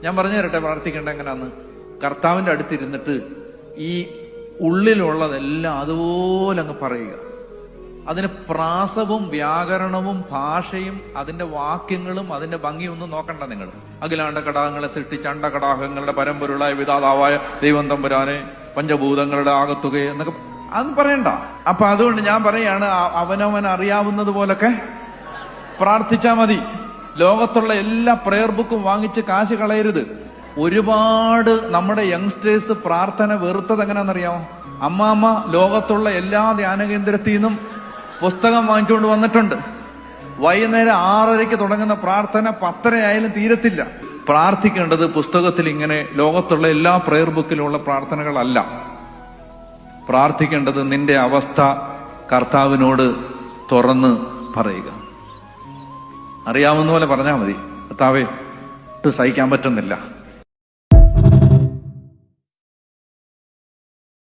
ഞാൻ പറഞ്ഞു തരട്ടെ പ്രാർത്ഥിക്കേണ്ട എങ്ങനെയാന്ന്. കർത്താവിന്റെ അടുത്തിരുന്നിട്ട് ഈ ഉള്ളിലുള്ളതെല്ലാം അതുപോലെ അങ്ങ് പറയുക. അതിന് പ്രാസവും വ്യാകരണവും ഭാഷയും അതിന്റെ വാക്യങ്ങളും അതിന്റെ ഭംഗിയൊന്നും നോക്കണ്ട നിങ്ങൾ. അഖിലാണ്ട കടാഹങ്ങളെ സൃഷ്ടിച്ച അണ്ടകടാഹങ്ങളുടെ പരമ്പൊരുളായ വിധാതാവായ ദൈവം തമ്പുരാനെ, പഞ്ചഭൂതങ്ങളുടെ ആകത്തുകയെ എന്നൊക്കെ അതൊന്നും പറയണ്ട. അപ്പൊ അതുകൊണ്ട് ഞാൻ പറയാണ്, അവനവൻ അറിയാവുന്നത് പോലൊക്കെ പ്രാർത്ഥിച്ചാ മതി. ലോകത്തുള്ള എല്ലാ പ്രെയർ ബുക്കും വാങ്ങിച്ച് കാശ് കളയരുത്. ഒരുപാട് നമ്മുടെ യങ്സ്റ്റേഴ്സ് പ്രാർത്ഥന വെറുത്തത് എങ്ങനെയാണെന്നറിയാമോ? അമ്മാമ്മ ലോകത്തുള്ള എല്ലാ ധ്യാന കേന്ദ്രത്തിൽ നിന്നും പുസ്തകം വാങ്ങിച്ചുകൊണ്ട് വന്നിട്ടുണ്ട്. വൈകുന്നേരം 6:30 തുടങ്ങുന്ന പ്രാർത്ഥന 10:30 ആയാലും തീരത്തില്ല. പ്രാർത്ഥിക്കേണ്ടത് പുസ്തകത്തിൽ ഇങ്ങനെ ലോകത്തുള്ള എല്ലാ പ്രെയർ ബുക്കിലുള്ള പ്രാർത്ഥനകളല്ല. പ്രാർത്ഥിക്കേണ്ടത് നിന്റെ അവസ്ഥ കർത്താവിനോട് തുറന്ന് പറയുക. അറിയാവുന്ന പോലെ പറഞ്ഞാൽ മതി, കർത്താവേ, സഹിക്കാൻ പറ്റുന്നില്ല,